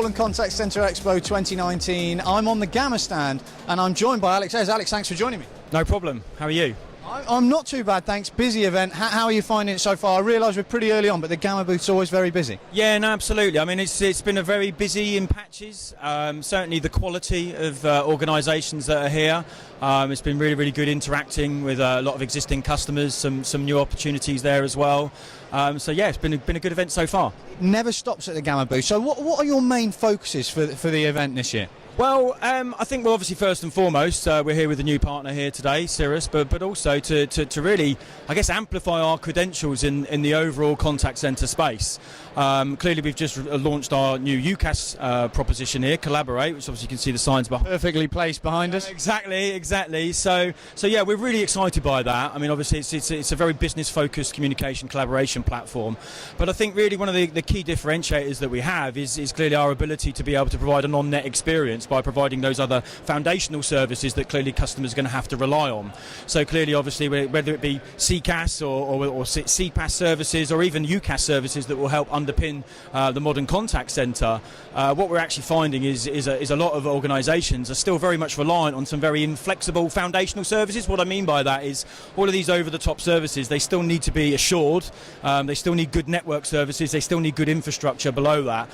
Modern Contact Center Expo 2019. I'm on the Gamm stand and I'm joined by Alex Ayers. Alex, thanks for joining me. No problem. How are you? I'm not too bad, thanks. Busy event. How are you finding it so far? I realise we're pretty early on, but the Gamm booth's always very busy. Yeah, no, absolutely. I mean, it's been a very busy in patches. Certainly the quality of organisations that are here. It's been really, really good interacting with a lot of existing customers, some new opportunities there as well. So yeah, it's been a good event so far. It never stops at the Gamm booth. So what are your main focuses for the event this year? Well, I think we're obviously first and foremost, we're here with a new partner here today, Cirrus, but also to really, I guess, amplify our credentials in the overall contact centre space. Clearly, we've just launched our new UCaaS proposition here, Collaborate, which obviously you can see the signs behind. Perfectly placed behind us. Exactly. So yeah, we're really excited by that. I mean, obviously, it's a very business-focused communication collaboration platform. But I think really one of the key differentiators that we have is clearly our ability to be able to provide an on-net experience by providing those other foundational services that clearly customers are going to have to rely on. So clearly, obviously, whether it be CCaaS or CPaaS services or even UCaaS services that will help underpin the modern contact centre, what we're actually finding is a lot of organisations are still very much reliant on some very inflexible foundational services. What I mean by that is all of these over-the-top services, they still need to be assured, they still need good network services, they still need good infrastructure below that.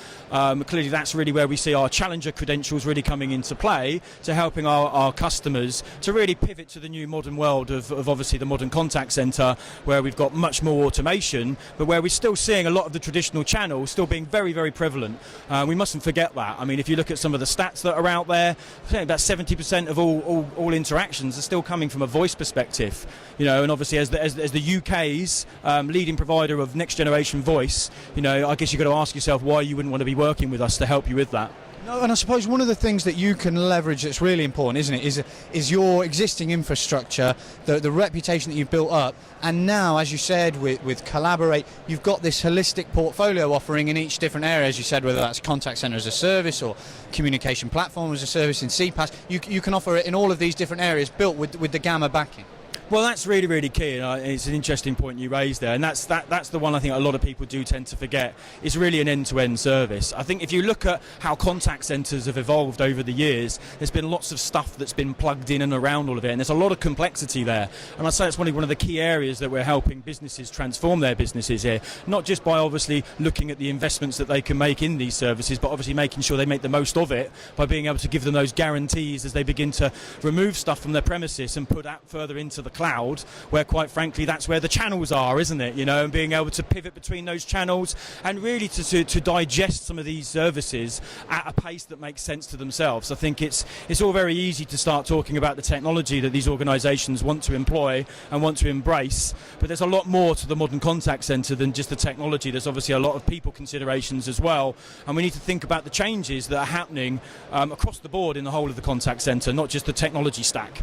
Clearly, that's really where we see our challenger credentials really coming into play to helping our customers to really pivot to the new modern world of obviously the modern contact centre, where we've got much more automation, but where we're still seeing a lot of the traditional channels still being very, very prevalent. We mustn't forget that. I mean, if you look at some of the stats that are out there, I think about 70% of all interactions are still coming from a voice perspective. You know, and obviously as the UK's leading provider of next generation voice, you know, I guess you've got to ask yourself why you wouldn't want to be working with us to help you with that. No, and I suppose one of the things that you can leverage that's really important, isn't it, is your existing infrastructure, the reputation that you've built up, and now, as you said, with Collaborate, you've got this holistic portfolio offering in each different area, as you said, whether that's contact centre as a service or communication platform as a service in CPaaS. You can offer it in all of these different areas built with the Gamm backing. Well, that's really, really key, and it's an interesting point you raised there, and that's the one I think a lot of people do tend to forget. It's really an end-to-end service. I think if you look at how contact centres have evolved over the years, there's been lots of stuff that's been plugged in and around all of it, and there's a lot of complexity there. And I'd say it's one of the key areas that we're helping businesses transform their businesses here, not just by obviously looking at the investments that they can make in these services, but obviously making sure they make the most of it by being able to give them those guarantees as they begin to remove stuff from their premises and put that further into the cloud, where quite frankly that's where the channels are, isn't it? You know, and being able to pivot between those channels and really to digest some of these services at a pace that makes sense to themselves. I think it's all very easy to start talking about the technology that these organisations want to employ and want to embrace, but there's a lot more to the modern contact centre than just the technology. There's obviously a lot of people considerations as well, and we need to think about the changes that are happening across the board in the whole of the contact centre, not just the technology stack.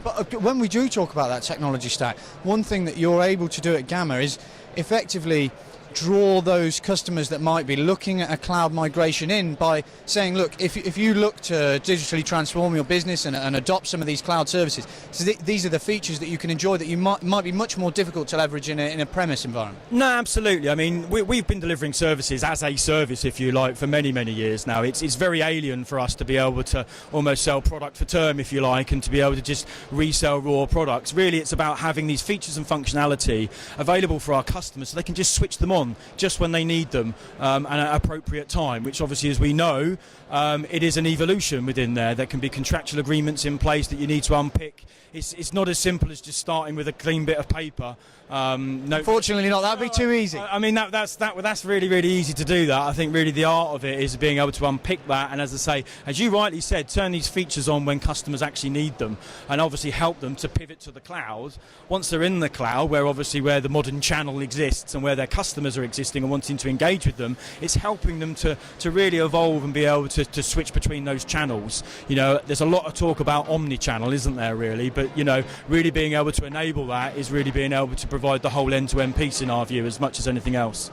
But when we do talk about that technology stack, one thing that you're able to do at Gamm is effectively draw those customers that might be looking at a cloud migration in by saying, look, if you look to digitally transform your business and adopt some of these cloud services, so these are the features that you can enjoy that you might be much more difficult to leverage in a premise environment. No, absolutely. I mean, we've been delivering services as a service, if you like, for many, many years now. It's very alien for us to be able to almost sell product for term, if you like, and to be able to just resell raw products. Really, it's about having these features and functionality available for our customers so they can just switch them on just when they need them at an appropriate time, which obviously, as we know, it is an evolution within there. There can be contractual agreements in place that you need to unpick. It's not as simple as just starting with a clean bit of paper. No, Fortunately not, that'd be too easy. I mean, that's really, really easy to do that. I think really the art of it is being able to unpick that, and as I say, as you rightly said, turn these features on when customers actually need them, and obviously help them to pivot to the cloud. Once they're in the cloud, where the modern channel exists and where their customers are existing and wanting to engage with them, it's helping them to really evolve and be able to switch between those channels. You know, there's a lot of talk about omni-channel, isn't there, really? But, you know, really being able to enable that is really being able to provide the whole end-to-end piece in our view as much as anything else.